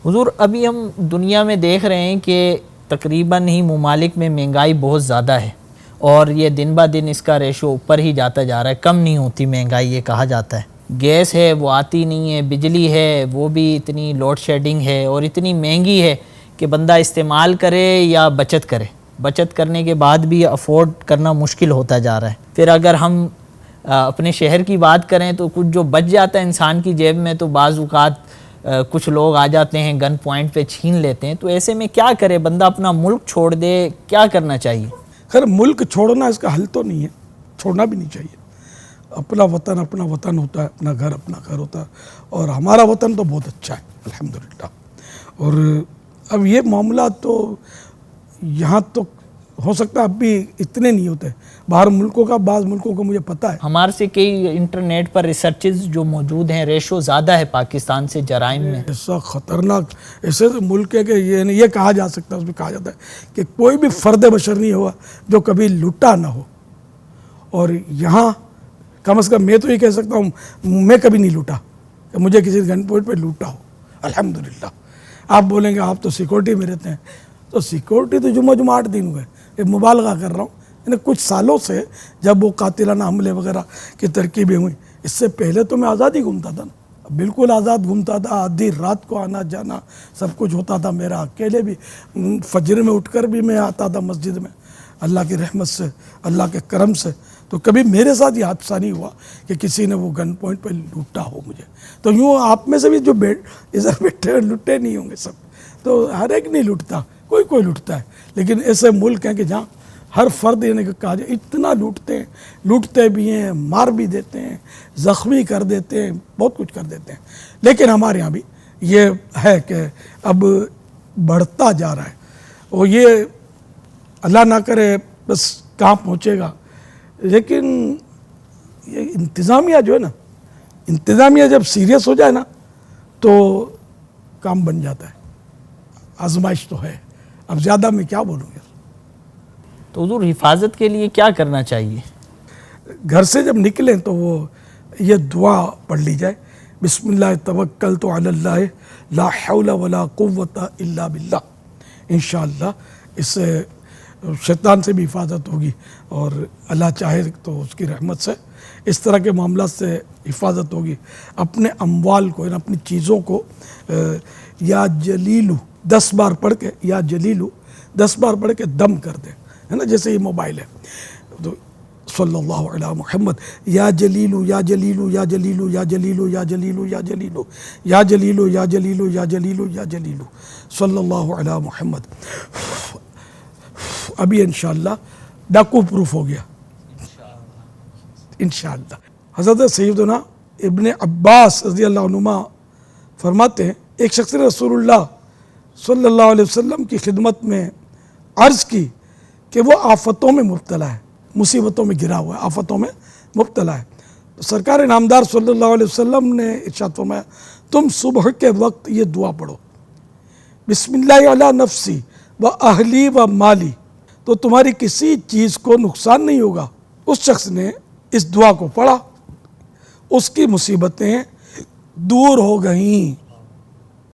حضور ابھی ہم دنیا میں دیکھ رہے ہیں کہ تقریباً ہی ممالک میں مہنگائی بہت زیادہ ہے، اور یہ دن بہ دن اس کا ریشو اوپر ہی جاتا جا رہا ہے، کم نہیں ہوتی مہنگائی یہ کہا جاتا ہے۔ گیس ہے وہ آتی نہیں ہے، بجلی ہے وہ بھی اتنی لوڈ شیڈنگ ہے اور اتنی مہنگی ہے کہ بندہ استعمال کرے یا بچت کرے، بچت کرنے کے بعد بھی افورڈ کرنا مشکل ہوتا جا رہا ہے۔ پھر اگر ہم اپنے شہر کی بات کریں تو کچھ جو بچ جاتا ہے انسان کی جیب میں تو بعض اوقات کچھ لوگ آ جاتے ہیں گن پوائنٹ پہ چھین لیتے ہیں، تو ایسے میں کیا کرے بندہ؟ اپنا ملک چھوڑ دے؟ کیا کرنا چاہیے؟ خیر ملک چھوڑنا اس کا حل تو نہیں ہے، چھوڑنا بھی نہیں چاہیے۔ اپنا وطن ہوتا ہے، اپنا گھر ہوتا ہے، اور ہمارا وطن تو بہت اچھا ہے الحمدللہ۔ اور اب یہ معاملات تو یہاں تو ہو سکتا ہے اب بھی اتنے نہیں ہوتے، باہر ملکوں کا، بعض ملکوں کو مجھے پتہ ہے۔ ہمارے سے کئی انٹرنیٹ پر ریسرچز جو موجود ہیں، ریشو زیادہ ہے پاکستان سے جرائم میں۔ ایسا خطرناک ایسے ملک ہے کہ یہ کہا جا سکتا ہے، اس میں کہا جاتا ہے کہ کوئی بھی فرد بشر نہیں ہوا جو کبھی لوٹا نہ ہو، اور یہاں کم از کم میں تو یہ کہہ سکتا ہوں میں کبھی نہیں لوٹا کہ مجھے کسی گن پوائنٹ پہ لوٹا ہو الحمدللہ۔ آپ بولیں گے آپ تو سیکورٹی میں رہتے ہیں، تو سیکورٹی تو جمعہ 8 دن ہوئے، یہ مبالغہ کر رہا ہوں، یعنی کچھ سالوں سے جب وہ قاتلانہ حملے وغیرہ کی ترکیبیں ہوئیں، اس سے پہلے تو میں آزاد ہی گھومتا تھا نا، بالکل آزاد گھومتا تھا، آدھی رات کو آنا جانا سب کچھ ہوتا تھا میرا، اکیلے بھی فجر میں اٹھ کر بھی میں آتا تھا مسجد میں، اللہ کی رحمت سے، اللہ کے کرم سے۔ تو کبھی میرے ساتھ یہ حادثہ نہیں ہوا کہ کسی نے وہ گن پوائنٹ پہ لوٹا ہو مجھے۔ تو یوں آپ میں سے بھی جو ادھر بیٹھے لٹے نہیں ہوں گے سب، تو ہر ایک نہیں لوٹتا، کوئی لوٹتا ہے، لیکن ایسے ملک ہیں کہ جہاں ہر فرد یعنی کہ کہا جائے اتنا لوٹتے بھی ہیں، مار بھی دیتے ہیں، زخمی کر دیتے ہیں، بہت کچھ کر دیتے ہیں۔ لیکن ہمارے یہاں بھی یہ ہے کہ اب بڑھتا جا رہا ہے، اور یہ اللہ نہ کرے بس کہاں پہنچے گا، لیکن یہ انتظامیہ جو ہے نا، انتظامیہ جب سیریس ہو جائے نا تو کام بن جاتا ہے۔ آزمائش تو ہے، اب زیادہ میں کیا بولوں گا۔ تو حضور حفاظت کے لیے کیا کرنا چاہیے؟ گھر سے جب نکلیں تو وہ یہ دعا پڑھ لی جائے، بسم اللہ توکلت علی اللہ لا حول ولا قوت الا باللہ۔ انشاءاللہ اس سے شیطان سے بھی حفاظت ہوگی، اور اللہ چاہے تو اس کی رحمت سے اس طرح کے معاملات سے حفاظت ہوگی۔ اپنے اموال کو، اپنی چیزوں کو یا جلیلو 10 بار پڑھ کے، یا جلیلو 10 بار پڑھ کے دم کر دیں، ہے نا، جیسے یہ موبائل ہے تو صلی اللہ علی محمد، یا جلیلو یا جلیلو یا جلیلو یا جلیلو یا جلیلو یا جلیلو یا جلیلو یا جلیلو یا جلیلو یا جلیلو صلی اللہ علی محمد۔ ابھی انشاءاللہ ڈاکو پروف ہو گیا انشاءاللہ۔ حضرت سیدنا ابن عباس رضی اللہ عنہما فرماتے ہیں ایک شخص نے رسول اللہ صلی اللہ علیہ وسلم کی خدمت میں عرض کی کہ وہ آفتوں میں مبتلا ہے، مصیبتوں میں گرا ہوا ہے، آفتوں میں مبتلا ہے۔ تو سرکار نامدار صلی اللہ علیہ وسلم نے ارشاد فرمایا تم صبح کے وقت یہ دعا پڑھو، بسم اللہ علی نفسی و اہلی و مالی، تو تمہاری کسی چیز کو نقصان نہیں ہوگا۔ اس شخص نے اس دعا کو پڑھا، اس کی مصیبتیں دور ہو گئیں۔